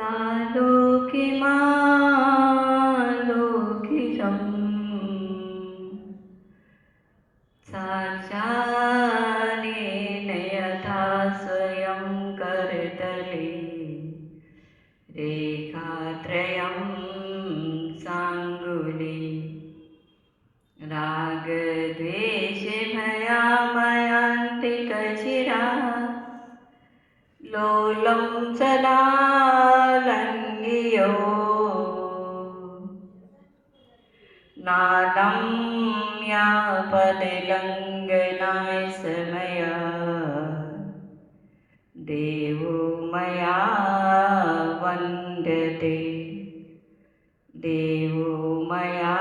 सालोकिमालोकिशम् साक्षानेन यथा स्वयं करतले रेखात्रयं साङ्गुले रागद्वेषभयामयान्तिकचिरा लोलं सदा लङ्घ्यो नादं यापदलङ्घनाय समय देवो मया वन्द्यते देवो मया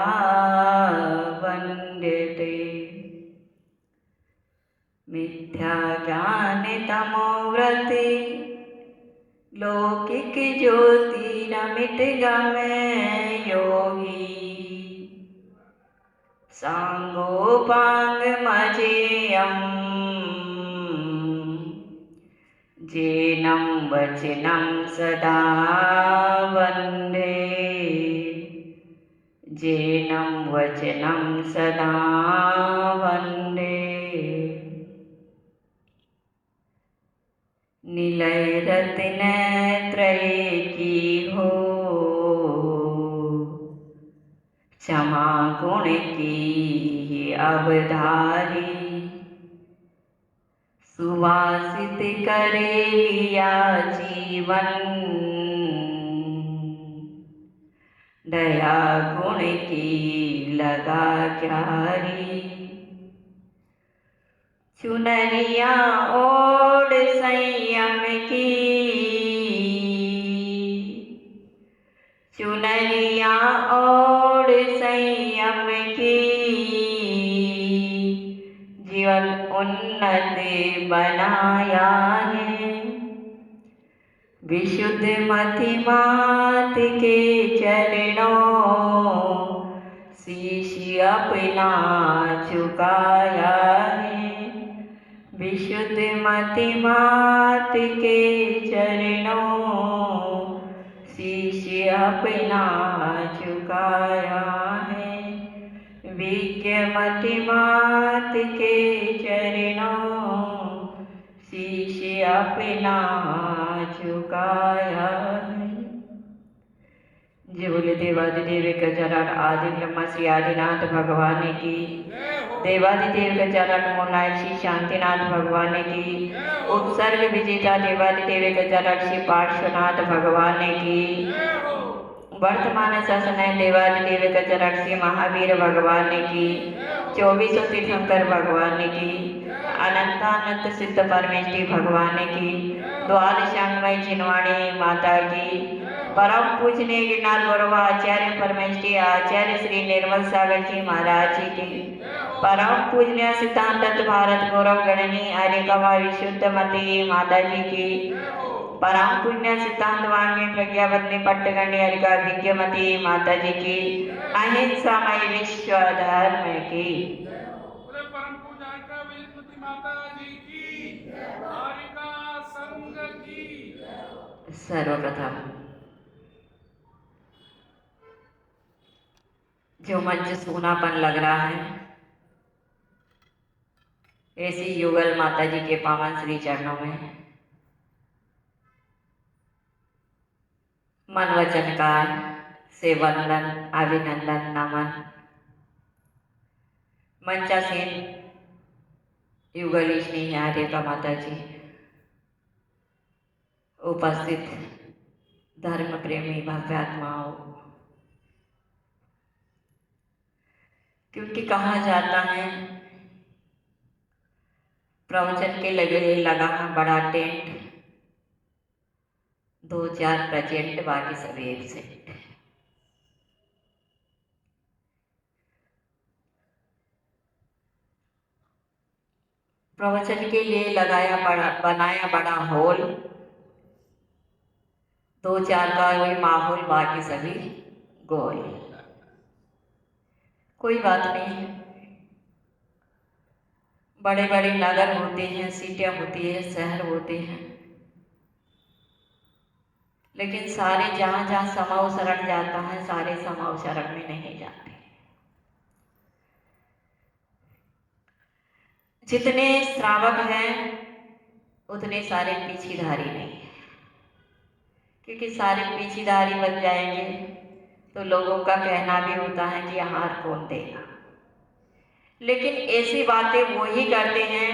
वन्द्यते मिथ्याज्ञानतमोव्रते लौकिक ज्योतिरमित गमे योगी सांगोपांगमजेयम् जेनं वचनं सदा वन्दे जेनं वचनं सदा वन्दे निलय रत्न त्रय की हो क्षमा गुण की अवधारी सुवासित करे लिया जीवन दया गुण की लगा क्यारी चुनरिया ओढ़ संयम की चुनरिया ओढ़ संयम की जीवन उन्नति बनाया है विशुद्ध मति मात के चरणों शीश अपना झुकाया है विशुद्ध मति मात के चरणों शीश अपना झुकाया है विज्ञ मति मात के चरणों शीश अपना झुकाया है। जय बोले देवादिदेव गजानन आदि ब्रह्मा श्री आदिनाथ भगवान की देवादिदेव गजानन मोनाय श्री शांतिनाथ भगवान की उपसर्ग विजेता देवादिदेव गजानन श्री पार्श्वनाथ भगवान की वर्तमान शासन देवादिदेव गजानन श्री महावीर भगवान की 24 तीर्थंकर भगवान की अनंतानंत सिद्ध परमेष्टि भगवान की द्वाल श्याममय जिनवाणी माता की परम पूजनीय गिरनार गौरव आचार्य परमेष्टि आचार्य श्री निर्मल सागर जी महाराज जी की परम पूजनीय सिद्धांत भारत गौरव गणनी आर्यकवा विशुद्ध मती माता जी की परम पुण्य सिद्धांत वाणी प्रज्ञावती पट्टगणी हरिका विज्ञमती माता जी की अहिंसामय विश्व धर्म की परम पूजा माता जी की हरिका संघ की सर्वप्रथम जो मंच सूनापन लग रहा है ऐसी युगल माता जी के पावन श्री चरणों में मन वचन का से वंदन अभिनंदन नमन मंचासीन युगल स्नेही आर्यका माता जी उपस्थित धर्म प्रेमी भव्यात्माओं क्योंकि कहा जाता है प्रवचन के लगा बड़ा टेंट 2-4 प्रेजेंट बाकी सभी एब्सेंट प्रवचन के लिए बनाया बड़ा हॉल 2-4 का वही माहौल बाकी सभी गोल कोई बात नहीं बड़े बड़े नगर होते हैं सिटियां होती है शहर होते हैं लेकिन सारे जहाँ जहाँ समाव शरण जाता है, सारे समाव शरण में नहीं जाते। जितने श्रावक हैं उतने सारे पीछीधारी नहीं है, क्योंकि सारे पीछीधारी बन जाएंगे तो लोगों का कहना भी होता है कि हार कौन देगा। लेकिन ऐसी बातें वो ही करते हैं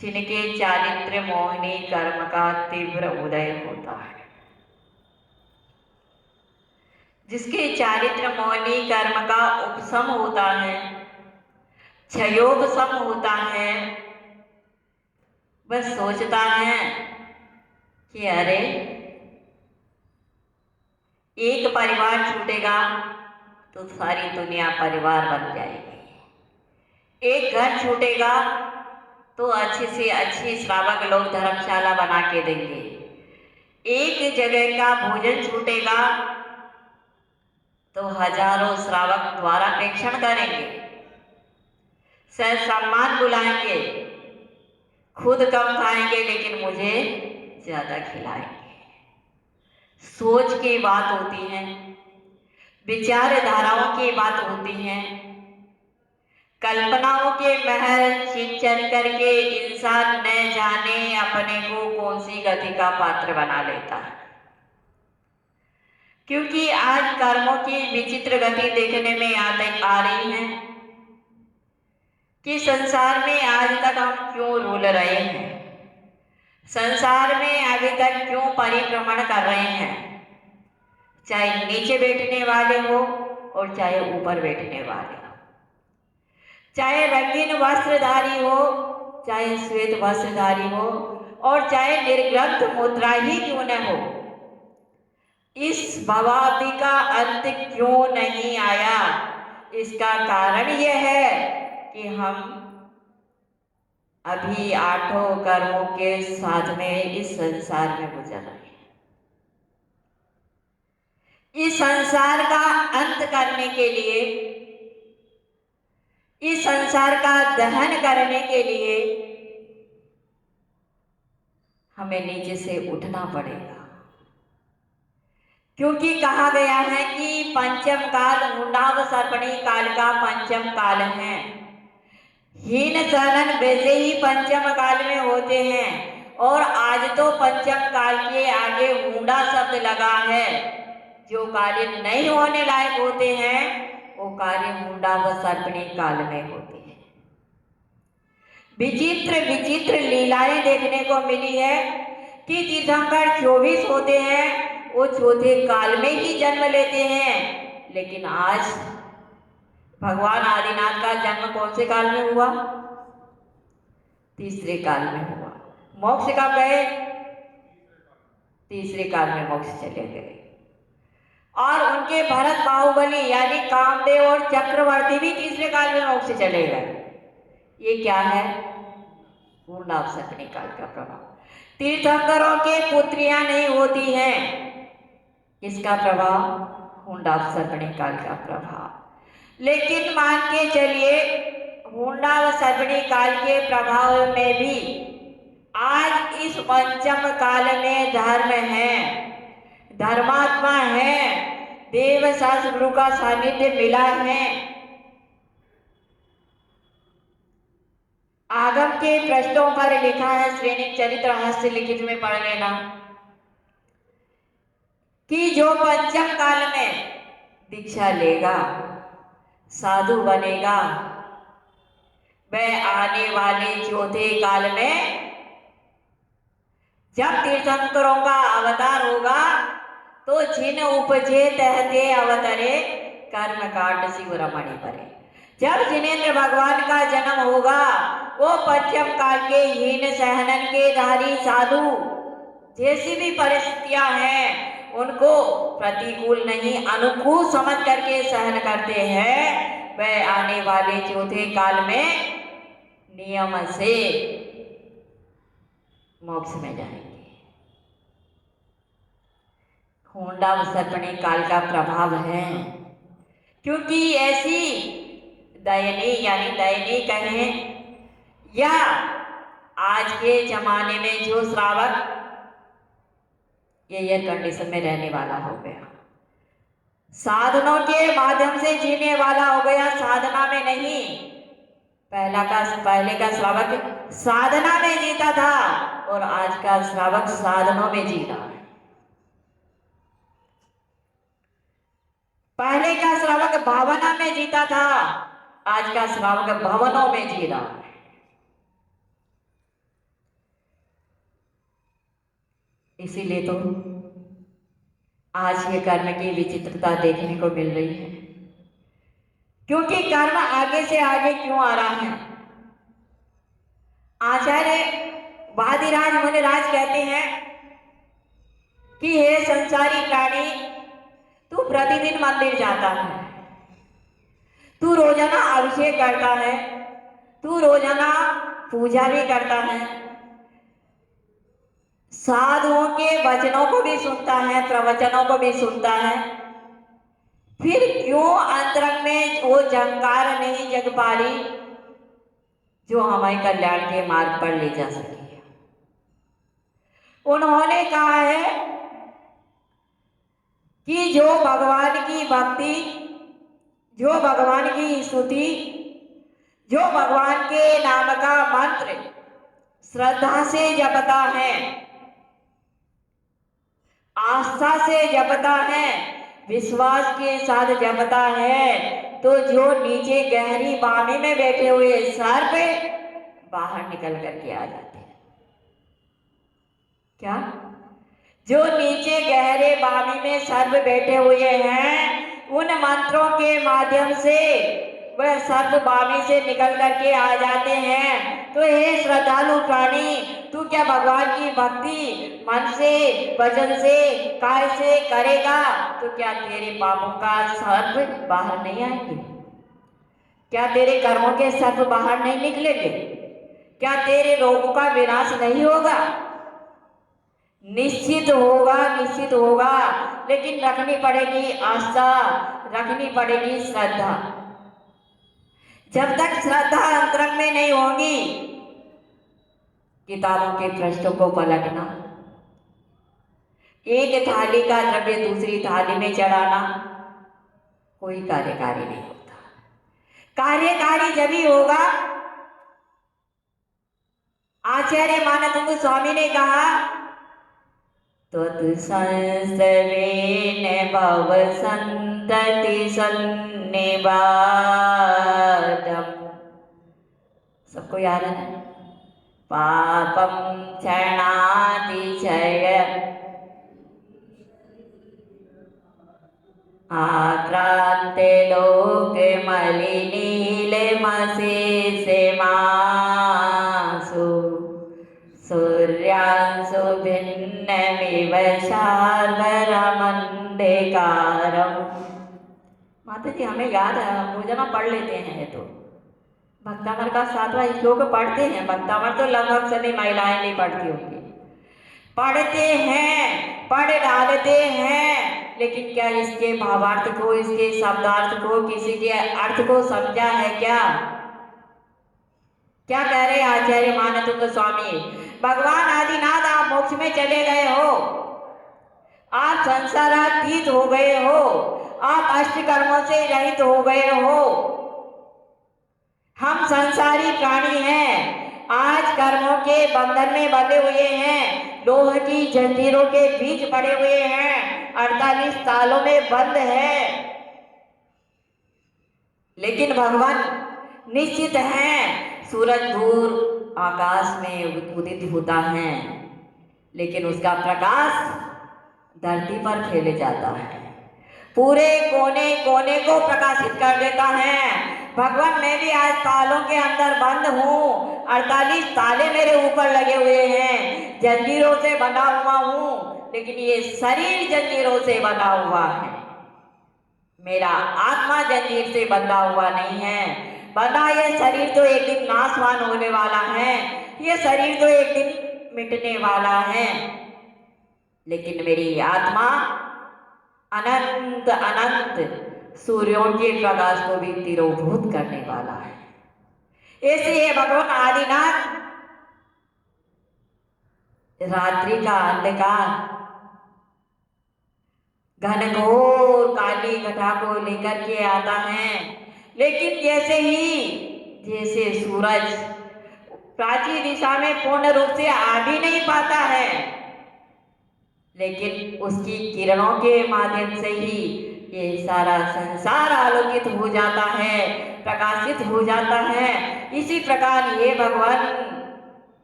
जिनके चारित्र मोहिनी कर्म का तीव्र उदय होता है। जिसके चारित्र मोहिनी कर्म का उपशम होता है, क्षयोपशम होता है, बस सोचता है कि अरे एक परिवार छूटेगा तो सारी दुनिया परिवार बन जाएगी, एक घर छूटेगा तो अच्छी से अच्छी श्रावक लोग धर्मशाला बना के देंगे, एक जगह का भोजन छूटेगा तो हजारों श्रावक द्वारा प्रेक्षण करेंगे, सह सम्मान बुलाएंगे, खुद कम खाएंगे लेकिन मुझे ज्यादा खिलाएंगे। सोच की बात होती है, विचारधाराओं की बात होती है, कल्पनाओं के महल सिंचन करके इंसान न जाने अपने को कौन सी गति का पात्र बना लेता है। क्योंकि आज कर्मों की विचित्र गति देखने में आ रही है कि संसार में आज तक हम क्यों रुल रहे हैं, संसार में अभी तक क्यों परिभ्रमण कर रहे हैं, चाहे नीचे बैठने वाले हो और चाहे ऊपर बैठने वाले हो, चाहे रंगीन वस्त्रधारी हो चाहे श्वेत वस्त्रधारी हो और चाहे निर्ग्रंथ मुद्रा ही क्यों न हो, इस भवाब्दी का अंत क्यों नहीं आया? इसका कारण यह है कि हम अभी आठों कर्मों के साथ में इस संसार में गुजर रहे हैं। इस संसार का अंत करने के लिए, इस संसार का दहन करने के लिए हमें नीचे से उठना पड़ेगा, क्योंकि कहा गया है कि पंचम काल मुंडावसर्पणी काल का पंचम काल है। हीन सहनन वैसे ही पंचम काल में होते हैं और आज तो पंचम काल के आगे मुंडा शब्द लगा है। जो कार्य नहीं होने लायक होते हैं वो कार्य मुंडावसर्पणी काल में होते हैं। विचित्र विचित्र लीलाएं देखने को मिली है कि तीर्थंकर 24 होते हैं, वो चौथे काल में ही जन्म लेते हैं। लेकिन आज भगवान आदिनाथ का जन्म कौन से काल में हुआ? तीसरे काल में हुआ। मोक्ष कब गए? तीसरे काल में मोक्ष चले गए। और उनके भरत बाहुबली यानी कामदेव और चक्रवर्ती भी तीसरे काल में मोक्ष चले गए। ये क्या है? मुंडावसर्पणी काल का प्रभाव। तीर्थंकरों के पुत्रियां नहीं होती हैं, इसका प्रभाव मुंडावसर्पणी काल का प्रभाव। लेकिन मान के चलिए मुंडावसर्पणी काल के प्रभाव में भी आज इस पंचम काल में धर्म है, धर्मात्मा है, देव शास्त्र गुरु का सानिध्य मिला है। आगम के पृष्ठों पर लिखा है, श्रेणी चरित्र हस्त लिखित में पढ़ लेना, कि जो पंचम काल में दीक्षा लेगा, साधु बनेगा, वह आने वाले चौथे काल में जब तीर्थंकरों का अवतार होगा तो जिन उपजे तहते अवतरे कर्म काट शिव रमणी परे। जब जिनेन्द्र भगवान का जन्म होगा वो पंचम काल के हीन सहनन के धारी साधु जैसी भी परिस्थितियां हैं उनको प्रतिकूल नहीं अनुकूल समझ करके सहन करते हैं, वह आने वाले चौथे काल में नियम से मोक्ष में जाएंगे। मुंडावसर्पणी काल का प्रभाव है, क्योंकि ऐसी दयनीय यानी दयनीय कहें या आज के जमाने में जो श्रावक ये एयर कंडीशन में रहने वाला हो गया, साधनों के माध्यम से जीने वाला हो गया, साधना में नहीं। पहले का श्रावक साधना में जीता था और आज का श्रावक साधनों में जी रहा है। पहले का श्रावक भावना में जीता था, आज का श्रावक भवनों में जी रहा है। इसीलिए तो आज ये कर्म की विचित्रता देखने को मिल रही है, क्योंकि कर्म आगे से आगे क्यों आ रहा है। आचार्य वादिराज मुनिराज कहते हैं कि हे संसारी प्राणी, तू प्रतिदिन मंदिर जाता है, तू रोजाना अभिषेक करता है, तू रोजाना पूजा भी करता है, साधुओं के वचनों को भी सुनता है, प्रवचनों को भी सुनता है, फिर क्यों अंतरंग में वो झंकार नहीं जग पा रही जो हमें कल्याण के मार्ग पर ले जा सके। उन्होंने कहा है कि जो भगवान की भक्ति, जो भगवान की स्तुति, जो भगवान के नाम का मंत्र श्रद्धा से जपता है, आस्था से जपता है, विश्वास के साथ जपता है, तो जो नीचे गहरी बामी में बैठे हुए सर्प बाहर निकल करके आ जाते हैं। क्या? जो नीचे गहरे बामी में सर्प बैठे हुए हैं, उन मंत्रों के माध्यम से वह सर्प बामी से निकल करके आ जाते हैं। तो हे श्रद्धालु प्राणी, तू क्या भगवान की भक्ति मन से, वचन से, काय से करेगा तो क्या तेरे पापों का सर्प बाहर नहीं आएंगे? क्या तेरे कर्मों के सर्प बाहर नहीं निकलेंगे? क्या तेरे रोगों का विनाश नहीं होगा? निश्चित होगा, निश्चित होगा, लेकिन रखनी पड़ेगी आस्था, रखनी पड़ेगी श्रद्धा। जब तक श्रद्धा अंतरंग में नहीं होगी, किताबों के पृष्ठों को पलटना, एक थाली का द्रव्य दूसरी थाली में चढ़ाना कोई कार्यकारी नहीं होता। कार्यकारी जब ही होगा, आचार्य मानतुंग स्वामी ने कहा, त्वत्संसर्गेण भव संतति सन्निबाधम्। सबको याद है? पापम क्षणातिशय आक्रांते लोके मलिनीलमशेषे मासु सूर्यांशु भिन्नमिव शार्वरमण्डकारम्। माता जी हमें याद है, हम रोजाना पढ़ लेते हैं। तो भक्तामर का 7वां श्लोक पढ़ते हैं। भक्तामर तो लगभग सभी महिलाएं नहीं पढ़ती होंगी, पढ़ते हैं, पढ़ डालते हैं, लेकिन क्या इसके भावार्थ को, इसके शब्दार्थ को, किसी के अर्थ को समझा है क्या? क्या कह रहे आचार्य मानतुंग स्वामी? भगवान आदिनाथ, आप मोक्ष में चले गए हो, आप संसारातीत हो गए हो, आप अष्ट कर्मों से रहित हो गए हो। हम संसारी प्राणी हैं, आज कर्मों के बंधन में बंधे हुए हैं, लोह की जंजीरों के बीच पड़े हुए हैं, 48 तालों में बंद है। लेकिन भगवान निश्चित हैं, सूरज दूर आकाश में उदित होता है, लेकिन उसका प्रकाश धरती पर फैले जाता है, पूरे कोने कोने को प्रकाशित कर देता है। भगवान, मैं भी आज तालों के अंदर बंद हूँ, 48 ताले मेरे ऊपर लगे हुए हैं, जंजीरों से बंधा हुआ हूँ, लेकिन ये शरीर जंजीरों से बंधा हुआ है, मेरा आत्मा जंजीर से बंधा हुआ नहीं है। बंधा ये शरीर तो एक दिन नाशवान होने वाला है, ये शरीर तो एक दिन मिटने वाला है, लेकिन मेरी आत्मा अनंत अनंत सूर्यों के प्रकाश को भी तिरोभूत करने वाला है। इसलिए भगवान आदिनाथ रात्रि का अंधकार घनघोर काली घटा को लेकर के आता है। लेकिन जैसे सूरज प्राची दिशा में पूर्ण रूप से आ भी नहीं पाता है, लेकिन उसकी किरणों के माध्यम से ही ये सारा संसार आलोकित हो जाता है, प्रकाशित हो जाता है। इसी प्रकार ये भगवान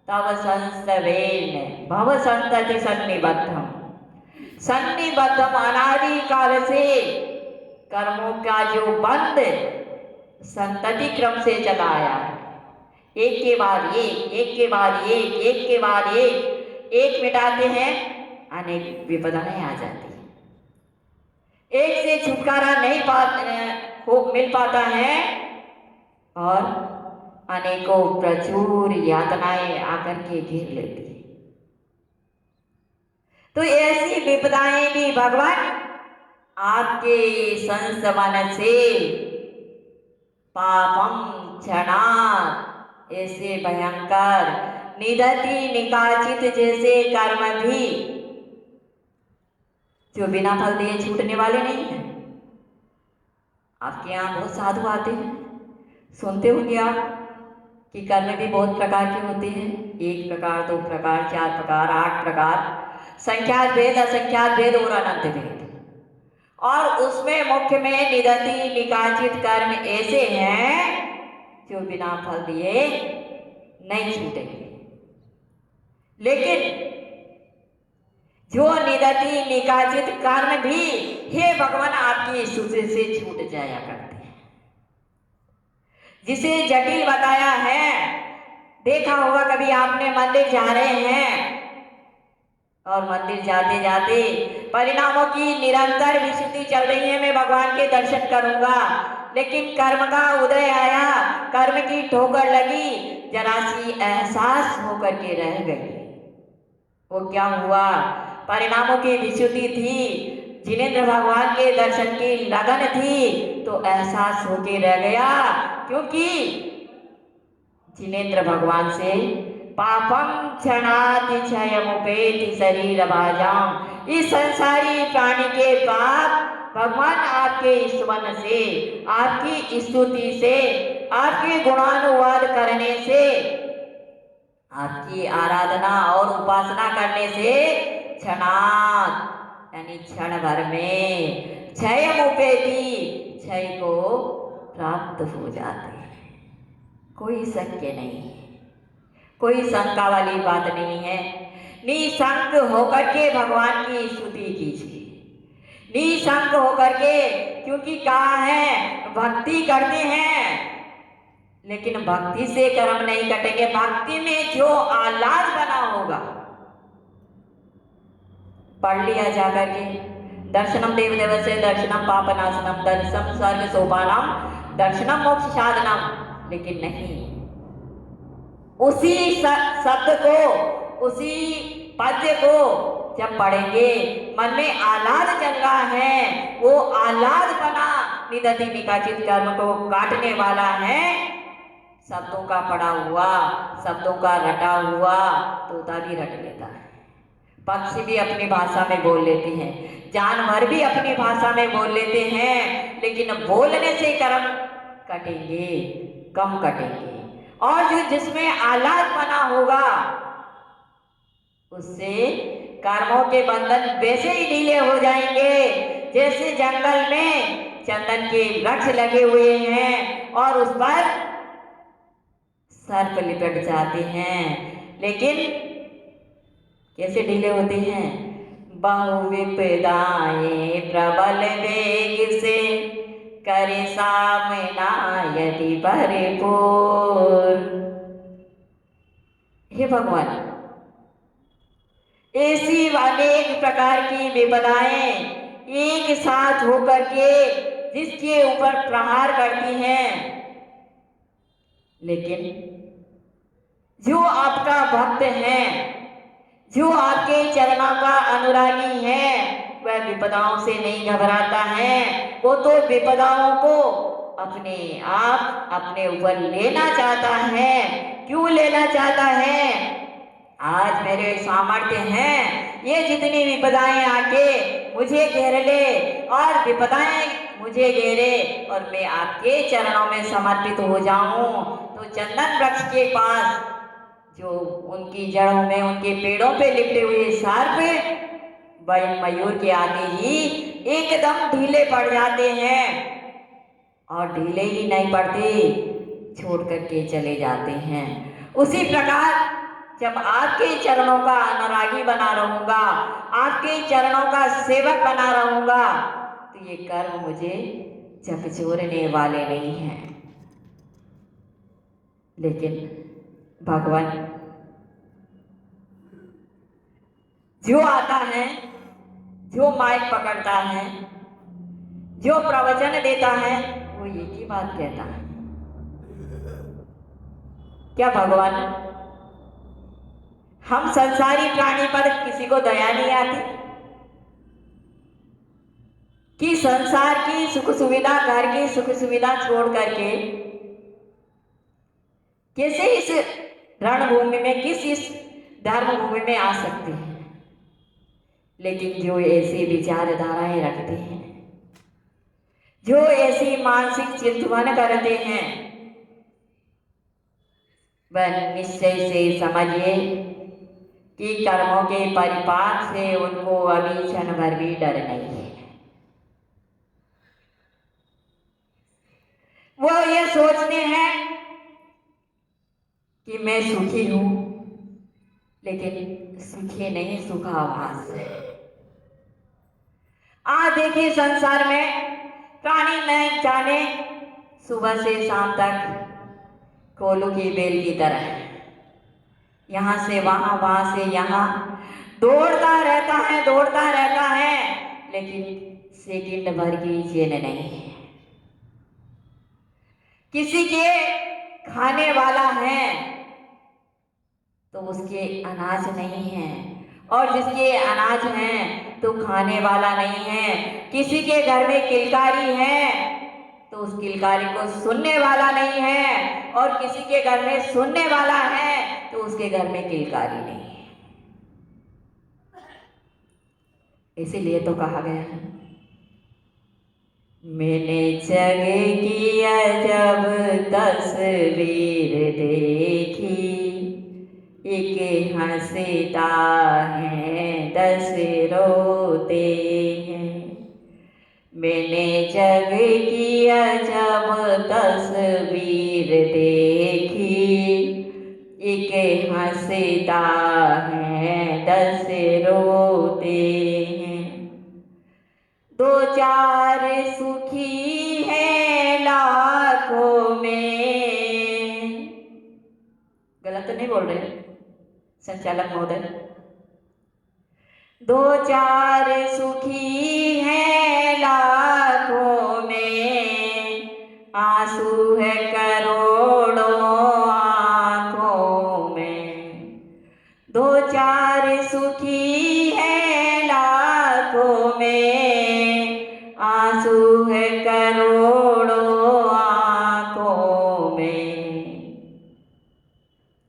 तव संस्तवेन भव संतति सन्निबद्धम, सन्निबद्धम अनादि काल से कर्मों का जो बंध संतति क्रम से चला आया है, एक के बाद एक के बाद एक के बाद एक मिटाते हैं, अनेक विपदाएं आ जाती हैं। एक से छुटकारा नहीं मिल पाता है और अनेकों प्रचुर यातनाएं आकर के घेर लेती है। तो ऐसी विपदाएं भी भगवान आपके संसमन से पापम क्षणात, ऐसे भयंकर निदति निकाचित जैसे कर्म भी जो बिना फल दिए छूटने वाले नहीं है। आपके यहाँ बहुत साधु आते हैं, सुनते होंगे आप कि कर्म भी बहुत प्रकार के होते हैं, 1 प्रकार 2 प्रकार 4 प्रकार 8 प्रकार, संख्यात भेद असंख्यात भेद और अनंत भेद। और उसमें मुख्य में निदति निकाचित कर्म ऐसे हैं जो बिना फल दिए नहीं छूटेंगे। लेकिन जो निदति निकाचित कर्म भी हे भगवान आपकी स्तुति से छूट जाया करते हैं, जिसे जटिल बताया है। देखा होगा कभी आपने मंदिर जा रहे हैं और मंदिर जाते जाते परिणामों की निरंतर विशुद्धि चल रही है, मैं भगवान के दर्शन करूंगा, लेकिन कर्म का उदय आया, कर्म की ठोकर लगी, जरा सी एहसास होकर के रह गई। वो क्या हुआ? परिणामों की विशुद्धि थी, जिनेंद्र भगवान के दर्शन की लगन थी, तो एहसास होके रह गया, क्योंकि जिनेंद्र भगवान से पापम क्षणाति क्षयमुपेति शरीर भाजाम, इस संसारी प्राणी के पाप भगवान आपके स्मरण से, आपकी स्तुति से, आपके गुणानुवाद करने से, आपकी आराधना और उपासना करने से क्षणात यानी क्षण भर में क्षयमुपेति, क्षय को प्राप्त हो जाते हैं। कोई शक्य नहीं है, कोई शंका वाली बात नहीं है। निशंक होकर के भगवान की स्तुति कीजिए, निशंक होकर के, क्योंकि कहा है भक्ति करते हैं, लेकिन भक्ति से कर्म नहीं कटेंगे। भक्ति में जो आह्लाद बना होगा, पढ़ लिया जाकर के, दर्शनम देवदेव से दर्शनम पापनाशनम, दर्शनम स्वर्ग सोपानम, दर्शनम मोक्ष साधनम, लेकिन नहीं, उसी शब्द को, उसी पद्य को जब पढ़ेंगे, मन में आह्लाद चल रहा है, वो आह्लाद बना निदति निकाचित कर्म को काटने वाला है। शब्दों का पढ़ा हुआ, शब्दों का रटा हुआ तोता भी रट लेता है, पक्षी भी अपनी भाषा में बोल लेते हैं, जानवर भी अपनी भाषा में बोल लेते हैं, लेकिन बोलने से कर्म कटेंगे, कम कटेंगे। और जो जिसमें आह्लाद बना होगा, उससे कर्मों के बंधन वैसे ही ढीले हो जाएंगे जैसे जंगल में चंदन के वृक्ष लगे हुए हैं और उस पर सर्प लिपट जाते हैं, लेकिन कैसे ढीले होते हैं? बहु विपदाएं प्रबल वेग से करे सामना यदि परिपूर। हे भगवान, ऐसी अनेक प्रकार की विपदाएं एक साथ होकर के जिसके ऊपर प्रहार करती हैं, लेकिन जो आपका भक्त है, जो आपके चरणों का अनुरागी है, वह विपदाओं से नहीं घबराता है। वो तो विपदाओं को अपने आप अपने ऊपर लेना चाहता है। क्यों लेना चाहता है? आज मेरे सामर्थ्य हैं, ये जितनी विपदाएं आके मुझे घेर ले और विपदाएं मुझे घेरे और मैं आपके चरणों में समर्पित हो जाऊं, तो चंदन वृक्ष के पास जो उनकी जड़ों में उनके पेड़ों पे लिपटे हुए सर्प वह मयूर के आगे ही एकदम ढीले पड़ जाते हैं, और ढीले ही नहीं पड़ते, छोड़ करके चले जाते हैं। उसी प्रकार जब आपके चरणों का अनुरागी बना रहूंगा, आपके चरणों का सेवक बना रहूंगा, तो ये कर्म मुझे झकझोरने वाले नहीं हैं। लेकिन भगवान जो आता है, जो माइक पकड़ता है, जो प्रवचन देता है, वो एक ही बात कहता है। क्या भगवान हम संसारी प्राणी पर किसी को दया नहीं आती कि संसार की सुख सुविधा, घर की सुख सुविधा छोड़ करके कैसे इस रणभूमि में, किस इस धर्म भूमि में आ सकते हैं। लेकिन जो ऐसी विचारधाराएं रखते हैं, जो ऐसी मानसिक चिंतन करते हैं, वह निश्चय से समझिए कि कर्मों के परिपाक से उनको अभी क्षण भर भी डर नहीं है। वो ये सोचते हैं कि मैं सुखी हूं, लेकिन सुखी नहीं, सुखाभास है। आज देखिए संसार में प्राणी न जाने सुबह से शाम तक कोलू की बेल की तरह यहां से वहां, वहां से यहां दौड़ता रहता है, लेकिन सेकंड भर की चैन नहीं है। किसी के खाने वाला है तो उसके अनाज नहीं है, और जिसके अनाज हैं तो खाने वाला नहीं है। किसी के घर में किलकारी है तो उस किलकारी को सुनने वाला नहीं है, और किसी के घर में सुनने वाला है तो उसके घर में किलकारी नहीं है। इसीलिए तो कहा गया है, मैंने जग की अजब तस्वीर देखी, एक हंसता है 10 रोते हैं। मैंने जग की अजब तस्वीर देखी, एक हंसता है 10 रोते हैं। 2-4 सुखी है लाखों में। गलत तो नहीं बोल रहे संचालक महोदय? 2-4 सुखी है लाखों में, आंसू है करोड़ों आंखों में। 2-4 सुखी है लाखों में, आंसू है करोड़ों आंखों में।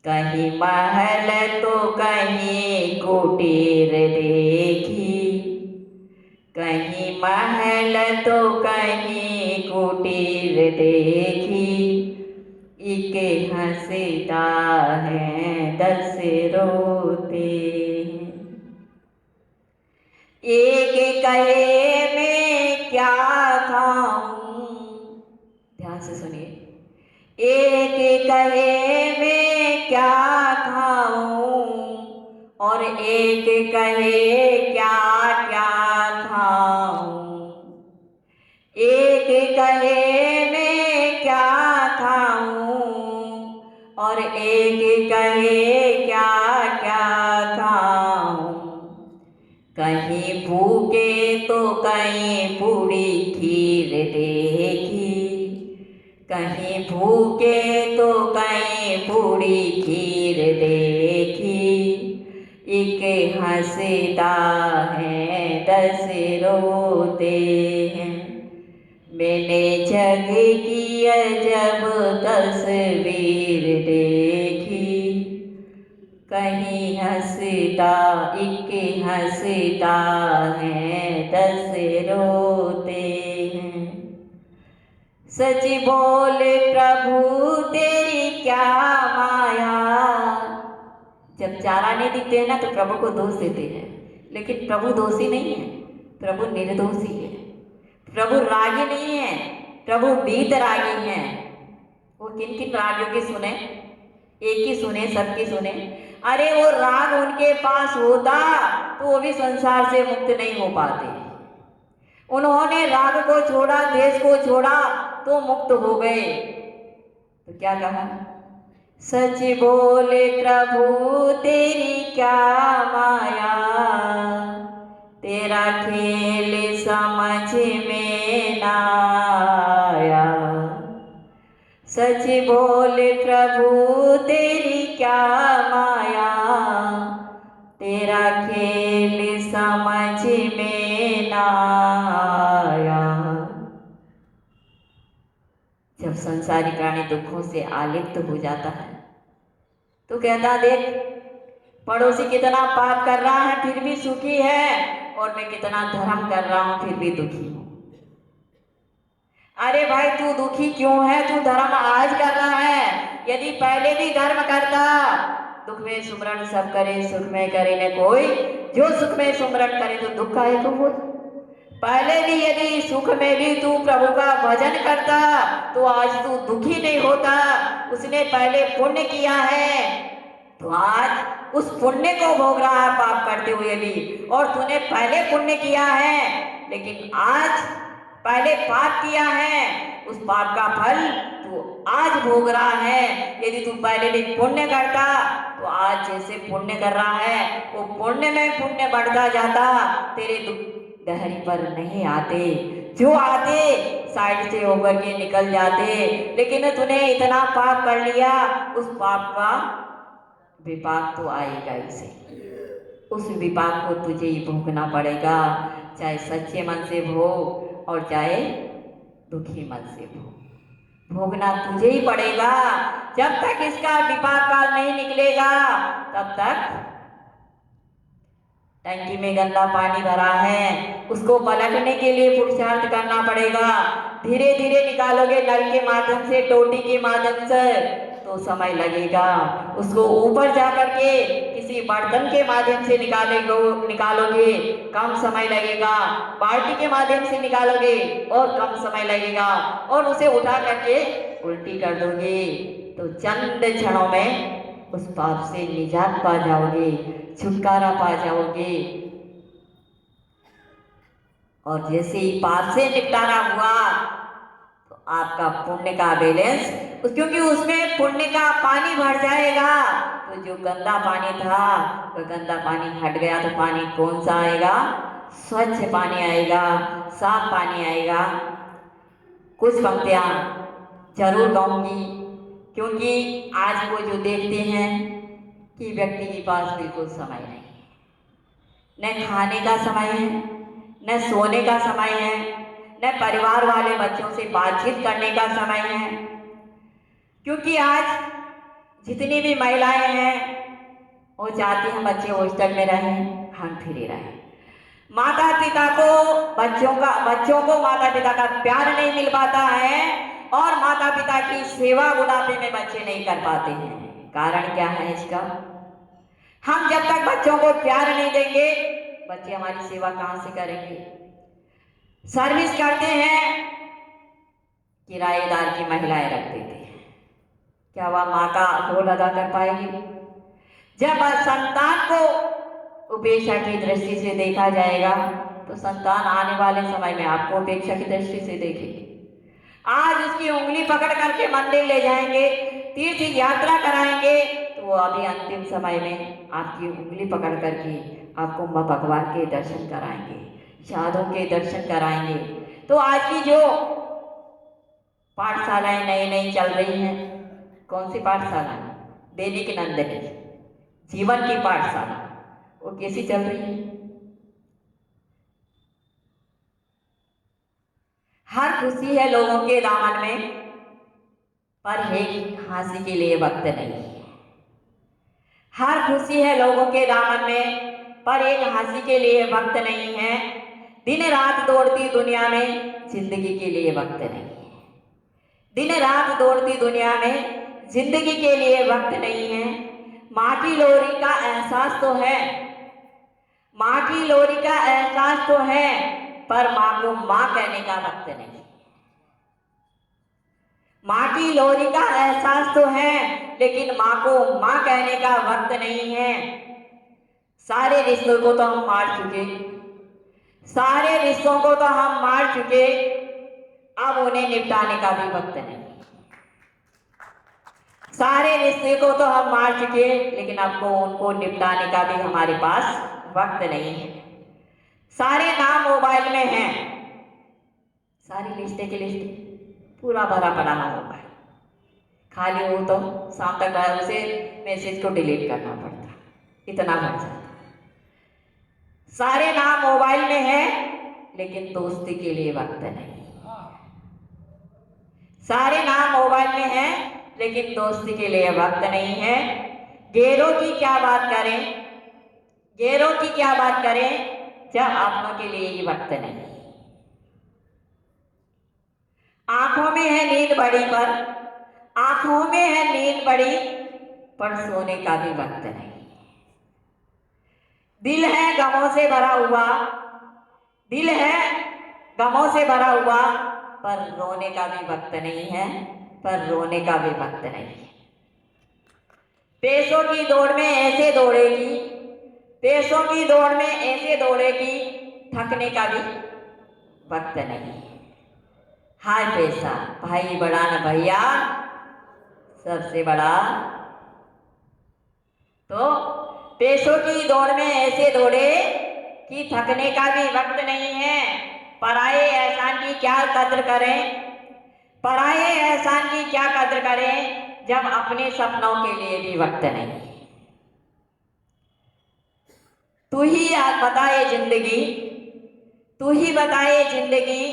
कहीं महल तो कहीं कुटीर देखी, कहीं महल तो कहीं कुटीर देखी, एक हंसता है 10 रोते हैं। एक कहे मैं क्या खाऊं, ध्यान से सुनिए। एक कहे मैं क्या खाऊं, और एक कहे क्या क्या खाऊं। एक कहे मैं क्या खाऊं, और एक कहे क्या क्या खाऊं। कहीं भूखे तो कहीं पूरी खीर देखी, कहीं भूखे तो कहीं पूरी खीर देखी, एक हंसता है 10 रोते हैं। मैंने जग की अजब तस्वीर देखी, कहीं हंसता एक हंसता है 10 रोते हैं। सच बोले प्रभु तेरी क्या माया। जब चारा नहीं दिखते हैं ना तो प्रभु को दोष देते हैं, लेकिन प्रभु दोषी नहीं है, प्रभु निर्दोषी है। प्रभु रागी नहीं है, प्रभु बीत रागी हैं। वो किन किन रागियों की सुने? एक ही सुने, सबकी सुने? अरे वो राग उनके पास होता तो वो भी संसार से मुक्त नहीं हो पाते। उन्होंने राग को छोड़ा, देश को छोड़ा तो मुक्त हो गए। तो क्या कहा? सच बोले प्रभु तेरी क्या माया, तेरा खेल समझ में ना आया। सच बोले प्रभु तेरी क्या माया, तेरा खेल समझ में ना आया। जब संसारी प्राणी दुखों से आलिप्त हो जाता है तो कहता, देख पड़ोसी कितना पाप कर रहा है फिर भी सुखी है, और मैं कितना धर्म कर रहा हूं फिर भी दुखी हूं। अरे भाई तू दुखी क्यों है? तू धर्म आज कर रहा है, यदि पहले भी धर्म करता, दुख में सुमरण सब करे सुख में करे न कोई, जो सुख में सुमरण करे तो दुख आए तो कोई। पहले भी यदि सुख में भी तू प्रभु का भजन करता तो आज तू दुखी नहीं होता। उसने पहले पुण्य किया है तो आज उस पुण्य को भोग रहा है पाप करते हुए भी, और तूने पहले पुण्य किया है लेकिन आज पहले पाप किया है, उस पाप का फल तू आज भोग रहा है। यदि तू पहले भी पुण्य करता तो आज जैसे पुण्य कर रहा है वो पुण्य में पुण्य बढ़ता जाता, तेरे दुख दहरी पर नहीं आते। जो आते साइड से होकर के निकल जाते, लेकिन तूने इतना पाप कर लिया, उस पाप का विपाक तो आएगा ही सही। उस विपाक को तुझे ही भोगना पड़ेगा, चाहे सच्चे मन से भोग और चाहे दुखी मन से भोग, भोगना तुझे ही पड़ेगा। जब तक इसका विपाक काल नहीं निकलेगा तब तक टंकी में गंदा पानी भरा है, उसको पलटने के लिए पुरुषार्थ करना पड़ेगा। धीरे धीरे निकालोगे नल के माध्यम से, टोटी के माध्यम से, तो समय लगेगा। उसको ऊपर जा करके किसी बर्तन के माध्यम से निकालोगे कम समय लगेगा, बाल्टी के माध्यम से निकालोगे और कम समय लगेगा, और उसे उठा करके उल्टी कर दोगे तो चंद क्षणों में उस पाप से निजात पा जाओगे, छुटकारा पा जाओगे। और जैसे ही पाप से निपटारा हुआ तो आपका पुण्य का बैलेंस, क्योंकि उसमें पुण्य का पानी भर जाएगा, तो जो गंदा पानी था वो गंदा पानी हट गया तो पानी कौन सा आएगा? स्वच्छ पानी आएगा, साफ पानी आएगा। कुछ पंक्तियां जरूर कहूंगी, क्योंकि आज वो जो देखते हैं कि व्यक्ति के पास बिल्कुल समय नहीं है, न खाने का समय है, न सोने का समय है, न परिवार वाले बच्चों से बातचीत करने का समय है। क्योंकि आज जितनी भी महिलाएं हैं वो चाहती हैं बच्चे हॉस्टल में रहें, हम फ्री रहें। माता पिता को बच्चों को माता पिता का प्यार नहीं मिल पाता है, और माता पिता की सेवा बुढ़ापे में बच्चे नहीं कर पाते हैं। कारण क्या है इसका? हम जब तक बच्चों को प्यार नहीं देंगे, बच्चे हमारी सेवा कहां से करेंगे? सर्विस करते हैं, किराएदार की महिलाएं रख देते हैं, क्या वह माँ का रोल अदा कर पाएगी? जब संतान को उपेक्षा की दृष्टि से देखा जाएगा तो संतान आने वाले समय में आपको उपेक्षा की दृष्टि से देखेगी। आज उसकी उंगली पकड़ करके मंदिर ले जाएंगे, तीर्थ यात्रा कराएंगे, तो वो अभी अंतिम समय में आपकी उंगली पकड़ करके आपको मां भगवान के दर्शन कराएंगे, साधुओं के दर्शन कराएंगे। तो आज की जो पाठशालाएं नई नई चल रही हैं, कौन सी पाठशाला? दैनिक नंदनी जीवन की पाठशाला, वो कैसी चल रही है? हर खुशी है लोगों के दामन में, पर एक हंसी के लिए वक्त नहीं है। हर खुशी है लोगों के दामन में, पर एक हंसी के लिए वक्त नहीं है। दिन रात दौड़ती दुनिया में जिंदगी के लिए वक्त नहीं है। दिन रात दौड़ती दुनिया में जिंदगी के लिए वक्त नहीं है। माँ की लोरी का एहसास तो है, माँ की लोरी का एहसास तो है, पर माँ को माँ कहने का वक्त नहीं। माँ की लोरी का एहसास तो है, लेकिन माँ को माँ कहने का वक्त नहीं है। सारे रिश्तों को तो हम मार चुके, सारे रिश्तों को तो हम मार चुके, अब उन्हें निपटाने का भी वक्त नहीं। सारे रिश्ते को तो हम मार चुके, लेकिन अब को उनको निपटाने का भी हमारे पास वक्त नहीं है। सारे नाम मोबाइल में हैं, सारी लिस्टें की लिस्ट पूरा भरा पड़ा ना मोबाइल, खाली हो तो शाम तक उसे मैसेज को डिलीट करना पड़ता, इतना भर जाता। सारे नाम मोबाइल में है, लेकिन दोस्ती के लिए वक्त नहीं। सारे नाम मोबाइल में है, लेकिन दोस्ती के लिए वक्त नहीं है। गैरों की क्या बात करें, गैरों की क्या बात करें, जब अपनों के लिए ही वक्त नहीं। आंखों में है नींद बड़ी, पर आंखों में है नींद बड़ी, पर सोने का भी वक्त नहीं। दिल है गमों से भरा हुआ, दिल है गमों से भरा हुआ, पर रोने का भी वक्त नहीं है, पर रोने का भी वक्त नहीं है। पैसों की दौड़ में ऐसे दौड़ेगी, पैसों की दौड़ में ऐसे दौड़ेगी, थकने का भी वक्त नहीं है। हाय पैसा भाई बड़ा न भैया सबसे बड़ा। तो पैसों की दौड़ में ऐसे दौड़े कि थकने का भी वक्त नहीं है। पराये एहसान की क्या कद्र करें, पराये एहसान की क्या कद्र करें, जब अपने सपनों के लिए भी वक्त नहीं। तू ही बताए जिंदगी, तू ही बताए जिंदगी,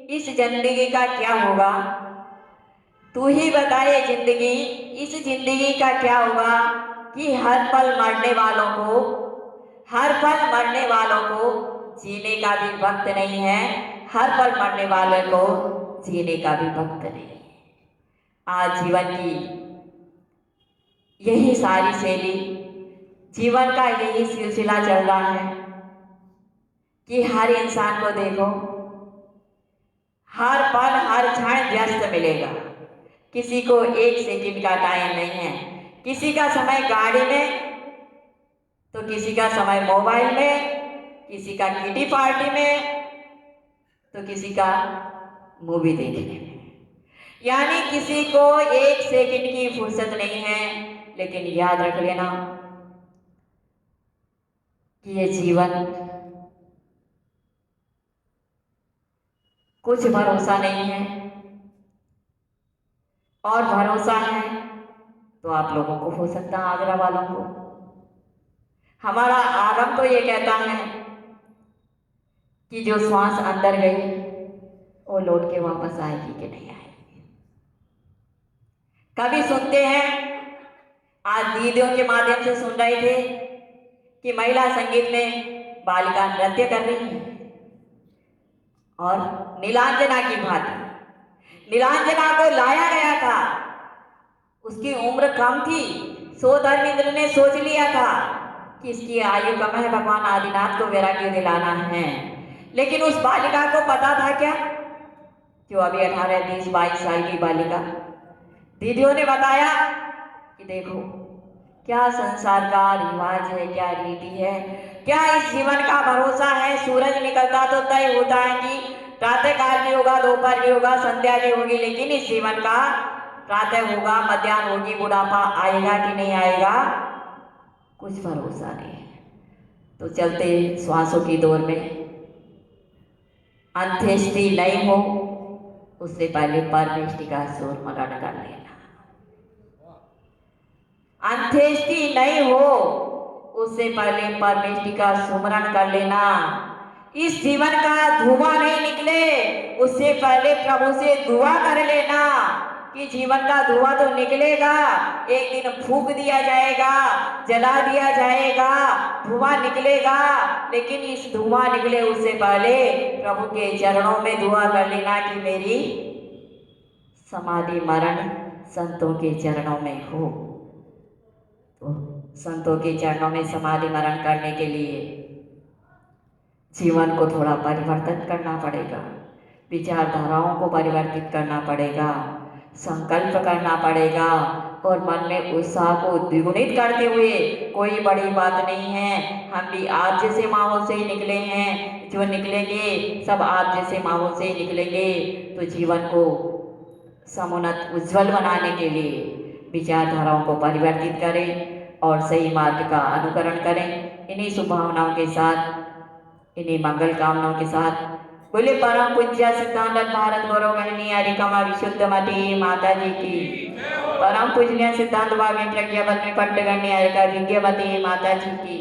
इस जिंदगी का क्या होगा। तू ही बताए जिंदगी, इस जिंदगी का क्या होगा, कि हर पल मरने वालों को, हर पल मरने वालों को जीने का भी वक्त नहीं है। हर पल मरने वालों को जीने का भी वक्त नहीं। आज जीवन की यही सारी शैली, जीवन का यही सिलसिला चल रहा है कि हर इंसान को देखो, हर पल हर क्षण व्यस्त मिलेगा। किसी को एक सेकंड का टाइम नहीं है, किसी का समय गाड़ी में, तो किसी का समय मोबाइल में, किसी का किटी पार्टी में, तो किसी का मूवी देखने में। यानी किसी को एक सेकंड की फुर्सत नहीं है। लेकिन याद रख लेना कि ये जीवन कुछ भरोसा नहीं है, और भरोसा है तो आप लोगों को हो सकता है, आगरा वालों को। हमारा आगम तो ये कहता है कि जो श्वास अंदर गई वो लौट के वापस आएगी कि नहीं आएगी। कभी सुनते हैं, आज दीदियों के माध्यम से सुन रहे थे कि महिला संगीत में बालिका नृत्य कर रही है, और नीलांजना की भांति नीलांजना को लाया गया था। उसकी उम्र कम थी, सो धर्मेंद्र ने सोच लिया था कि इसकी आयु कम है, भगवान आदिनाथ को वैराग्य दिलाना है। लेकिन उस बालिका को पता था क्या, जो अभी 18, 20, 22 साल की बालिका, दीदियों ने बताया कि देखो क्या संसार का रिवाज है, क्या रीति है, क्या इस जीवन का भरोसा है। सूरज निकलता तो तय होता है कि प्रातः काल भी होगा, दोपहर भी होगा, संध्या भी होगी, लेकिन इस जीवन का प्रातः होगा, मध्याह्न होगी, बुढ़ापा आएगा कि नहीं आएगा, कुछ भरोसा नहीं है। तो चलते श्वासों की दौड़ में अंत्येष्टि नहीं हो उससे पहले परमेष्टि का स्मरण कर लेना। अंत्येष्टि नहीं हो उससे पहले परमेष्टि का सुमरण कर लेना। इस जीवन का धुआं नहीं निकले उससे पहले प्रभु से दुआ कर लेना। कि जीवन का धुआं तो निकलेगा, एक दिन फूंक दिया जाएगा, जला दिया जाएगा, धुआं निकलेगा, लेकिन इस धुआं निकले उससे पहले प्रभु के चरणों में दुआ कर लेना कि मेरी समाधि मरण संतों के चरणों में हो। तो संतों के चरणों में समाधि मरण करने के लिए जीवन को थोड़ा परिवर्तन करना पड़ेगा, विचारधाराओं को परिवर्तित करना पड़ेगा, संकल्प करना पड़ेगा और मन में उत्साह को द्विगुणित करते हुए, कोई बड़ी बात नहीं है, हम भी आप जैसे माहौल से ही निकले हैं, जो निकलेंगे सब आप जैसे माहौल से ही निकलेंगे। तो जीवन को समुन्नत उज्जवल बनाने के लिए विचारधाराओं को परिवर्तित करें और सही मार्ग का अनुकरण करें। इन्हीं शुभभावनाओं के साथ, इन्हीं मंगल कामनाओं के साथ बोले परम पूज्य सिद्धांत भारत गौरव गणनी हरिकमा विशुद्धमती माता जी की, परम पूजनीय सिद्धांत स्वामी प्रज्ञापत्नी पट्टगण्य हरिका विज्ञवती माता जी की।